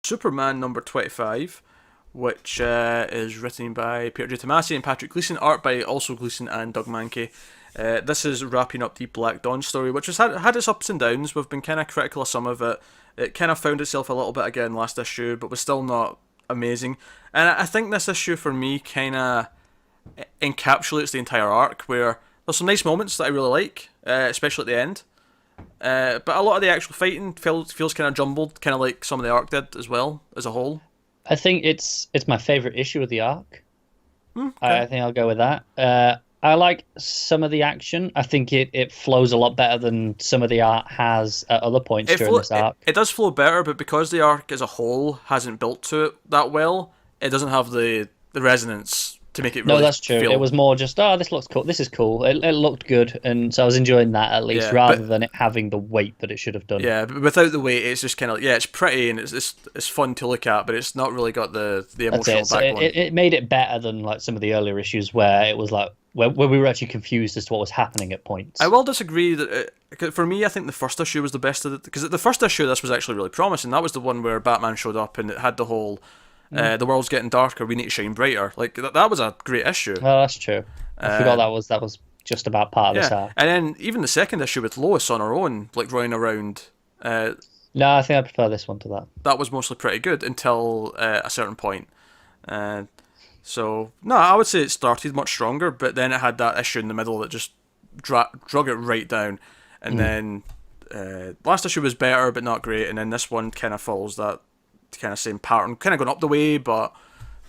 Superman number 25, which is written by Peter J. Tomasi and Patrick Gleason, art by also Gleason and Doug Mankey. This is wrapping up the Black Dawn story, which has had its ups and downs. We've been kind of critical of some of it. It kind of found itself a little bit again last issue, but was still not amazing. And I think this issue for me kind of encapsulates the entire arc, where there's some nice moments that I really like, especially at the end. But a lot of the actual fighting feels kind of jumbled, kind of like some of the arc did as well, as a whole. I think it's my favorite issue of the arc. Okay. I think I'll go with that. I like some of the action. I think it flows a lot better than some of the art has at other points during this arc. It does flow better, but because the arc as a whole hasn't built to it that well, it doesn't have the resonance to make it really. No, that's true. Feel... It was more just, oh, this looks cool. This is cool. It looked good, and so I was enjoying that at least, Yeah, rather than it having the weight that it should have done. Yeah, but without the weight, it's just kind of it's pretty and it's fun to look at, but it's not really got the emotional backbone. It made it better than like some of the earlier issues where it was like where we were actually confused as to what was happening at points. I will disagree that for me, I think the first issue was the best of it, because the first issue this was actually really promising. That was the one where Batman showed up and it had the whole. The world's getting darker. We need to shine brighter. Like that was a great issue. Oh, that's true. I forgot that was just about part of this arc. And then even the second issue with Lois on her own, like running around. No, I think I prefer this one to that. That was mostly pretty good until a certain point. So no, I would say it started much stronger, but then it had that issue in the middle that just drug it right down, and then last issue was better but not great, and then this one kind of follows that kind of same pattern, kind of going up the way, but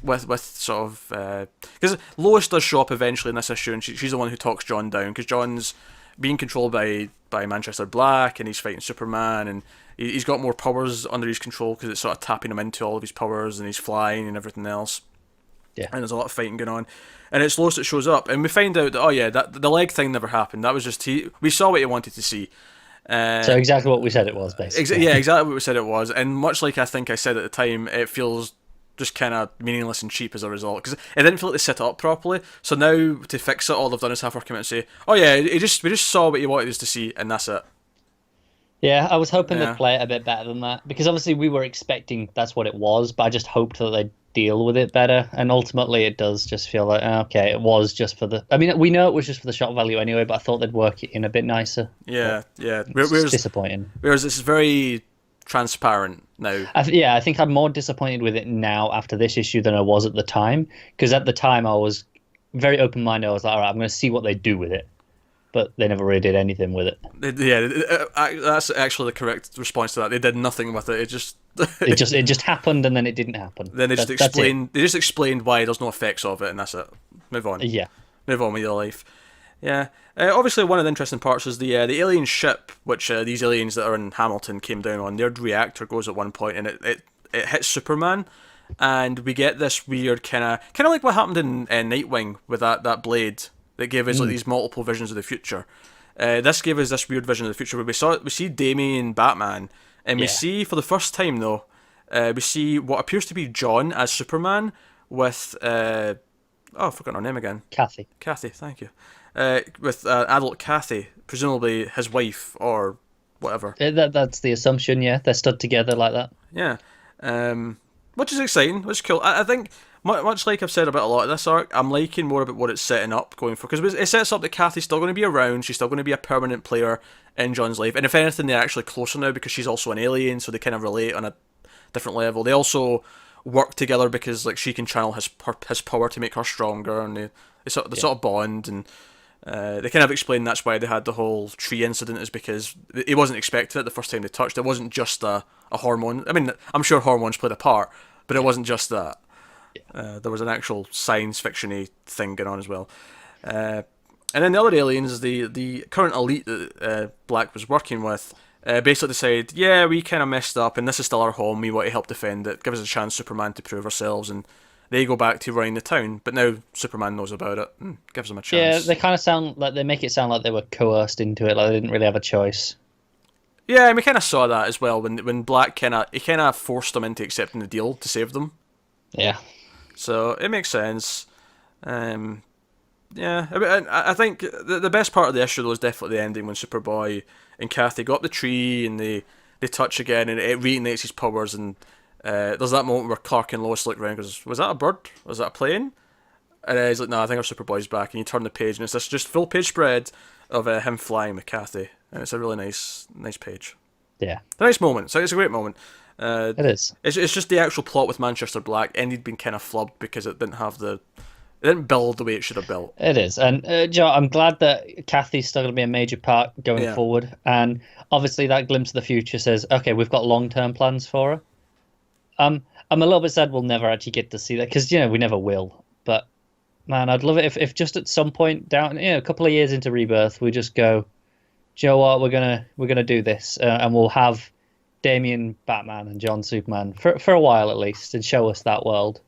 with sort of because Lois does show up eventually in this issue, and she's the one who talks John down, because John's being controlled by Manchester Black, and he's fighting Superman, and he's got more powers under his control because it's sort of tapping him into all of his powers, and he's flying and everything else. Yeah, and there's a lot of fighting going on, and it's Lois that shows up, and we find out that that the leg thing never happened. That was just we saw what he wanted to see. So exactly what we said it was, basically. Exactly what we said it was, and much like I think I said at the time, it feels just kind of meaningless and cheap as a result, because it didn't feel like they set it up properly. So now to fix it, all they've done is have her come out and say, "Oh yeah, we just saw what you wanted us to see, and that's it." Yeah, I was hoping they'd play it a bit better than that, because obviously we were expecting that's what it was, but I just hoped that they'd deal with it better, and ultimately it does just feel like, okay, it was just for the... I mean, we know it was just for the shock value anyway, but I thought they'd work it in a bit nicer. Yeah. It's disappointing. Whereas it's very transparent now. I think I'm more disappointed with it now after this issue than I was at the time, because at the time I was very open-minded. I was like, all right, I'm going to see what they do with it. But they never really did anything with it. That's actually the correct response to that. They did nothing with it. It just it just happened, and then it didn't happen. Then they just explained. They just explained why there's no effects of it, and that's it. Move on. Yeah. Move on with your life. Yeah. Obviously, one of the interesting parts is the alien ship, which these aliens that are in Hamilton came down on. Their reactor goes at one point, and it hits Superman, and we get this weird kind of like what happened in Nightwing with that blade that gave us like these multiple visions of the future. This gave us this weird vision of the future where we see Damian Batman, and we see for the first time though, we see what appears to be John as Superman with I forgot her name again. Kathy, thank you. With adult Kathy, presumably his wife or whatever. That's the assumption. Yeah, they're stood together like that. Yeah, which is exciting. Which is cool. I think. Much like I've said about a lot of this arc, I'm liking more about what it's setting up going for, because it sets up that Kathy's still going to be around, she's still going to be a permanent player in John's life, and if anything, they're actually closer now because she's also an alien, so they kind of relate on a different level. They also work together because like she can channel his power to make her stronger, and they sort of bond, and they kind of explain that's why they had the whole tree incident, is because he wasn't expecting it the first time they touched. It wasn't just a hormone. I mean, I'm sure hormones played a part, but it wasn't just that. There was an actual science fiction-y thing going on as well. And then the other aliens, the current elite that Black was working with, basically decided, yeah, we kind of messed up, and this is still our home, we want to help defend it, give us a chance, Superman, to prove ourselves, and they go back to running the town, but now Superman knows about it, gives them a chance. Yeah, they kind of sound like, they make it sound like they were coerced into it, like they didn't really have a choice. Yeah, and we kind of saw that as well, when Black kind of forced them into accepting the deal to save them. Yeah. So it makes sense. Yeah, I think the best part of the issue though is definitely the ending when Superboy and Kathy go up the tree and they touch again and it reignites his powers, and There's that moment where Clark and Lois look around and goes, was that a bird? Was that a plane? And he's like, no, I think our Superboy's back. And you turn the page and it's this just full page spread of him flying with Kathy. And it's a really nice page. Yeah. It's a nice moment. So it's a great moment. It is. It's just the actual plot with Manchester Black ended being kind of flubbed because it didn't build the way it should have built. It is. And Joe, I'm glad that Kathy's still going to be a major part going forward. And obviously that glimpse of the future says, okay, we've got long-term plans for her. I'm a little bit sad we'll never actually get to see that because, we never will. But, man, I'd love it if just at some point down, a couple of years into Rebirth, we just go, do you know what, we're gonna do this. And we'll have Damian Batman and John Superman for a while at least and show us that world.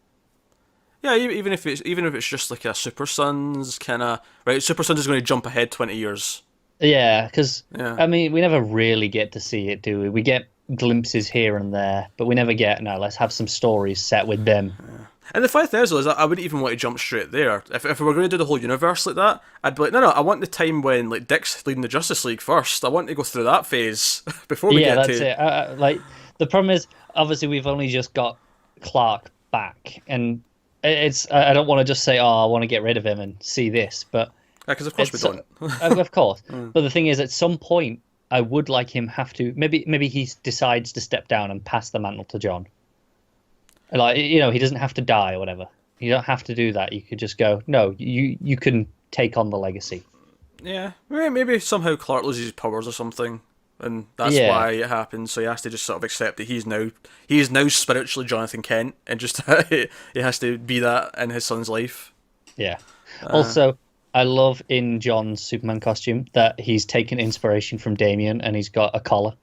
Yeah, even if it's just like a Super Sons kind of right. Super Sons is going to jump ahead 20 years. Yeah, because I mean, we never really get to see it, do we? We get glimpses here and there, but we never get. No, let's have some stories set with them. Yeah. And the funny thing is I wouldn't even want to jump straight there. If we were going to do the whole universe like that, I'd be like, no, I want the time when like Dick's leading the Justice League first. I want to go through that phase before we get to. Yeah, that's it. Like the problem is, obviously, we've only just got Clark back, and I don't want to just say, I want to get rid of him and see this, but because of course we don't. Of course, but the thing is, at some point, I would like him have to maybe he decides to step down and pass the mantle to John. Like he doesn't have to die or whatever. You don't have to do that. You could just go, no, you can take on the legacy. Yeah, maybe somehow Clark loses his powers or something. And that's why it happens. So he has to just sort of accept that he is now spiritually Jonathan Kent, and just he has to be that in his son's life. Yeah. Also, I love in John's Superman costume that he's taken inspiration from Damian, and he's got a collar.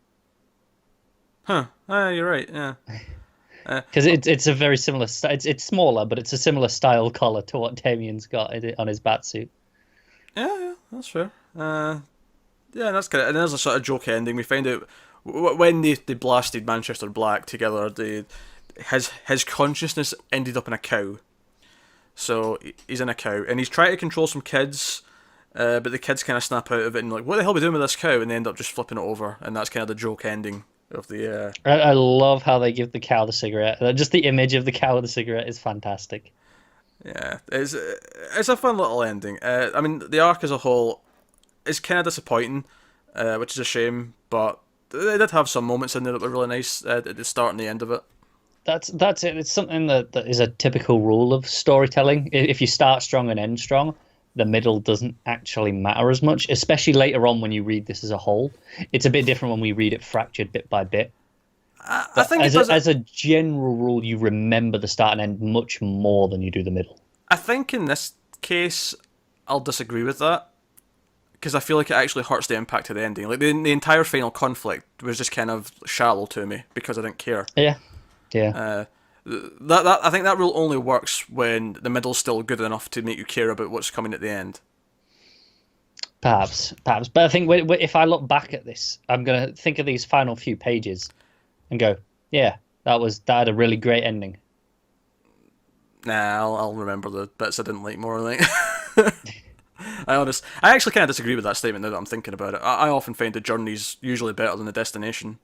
Huh? You're right. Yeah. Because it's a very similar. It's smaller, but it's a similar style collar to what Damian's got on his batsuit. Yeah, that's fair. Yeah, that's kind of, and there's a sort of joke ending. We find out when they blasted Manchester Black together, his consciousness ended up in a cow. So he's in a cow, and he's trying to control some kids, but the kids kind of snap out of it and like, what the hell are we doing with this cow? And they end up just flipping it over, and that's kind of the joke ending of the. I love how they give the cow the cigarette. Just the image of the cow with the cigarette is fantastic. Yeah, it's a fun little ending. I mean, the arc as a whole. It's kind of disappointing, which is a shame, but they did have some moments in there that were really nice at the start and the end of it. That's it. It's something that is a typical rule of storytelling. If you start strong and end strong, the middle doesn't actually matter as much, especially later on when you read this as a whole. It's a bit different when we read it fractured bit by bit. I think as a general rule, you remember the start and end much more than you do the middle. I think in this case, I'll disagree with that. Because I feel like it actually hurts the impact of the ending. Like the entire final conflict was just kind of shallow to me because I didn't care. Yeah. That I think that rule only works when the middle's still good enough to make you care about what's coming at the end. Perhaps. But I think if I look back at this, I'm gonna think of these final few pages, and go, yeah, that had a really great ending. Nah, I'll remember the bits I didn't like more. Like. I actually kind of disagree with that statement now that I'm thinking about it. I often find the journey's usually better than the destination.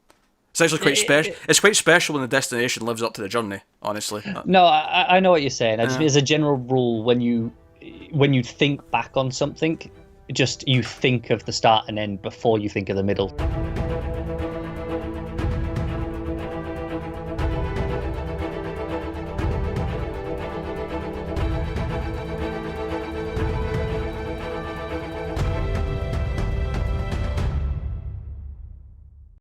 It's actually quite special. It's quite special when the destination lives up to the journey, honestly. No, I know what you're saying. As a general rule, when you think back on something, just you think of the start and end before you think of the middle.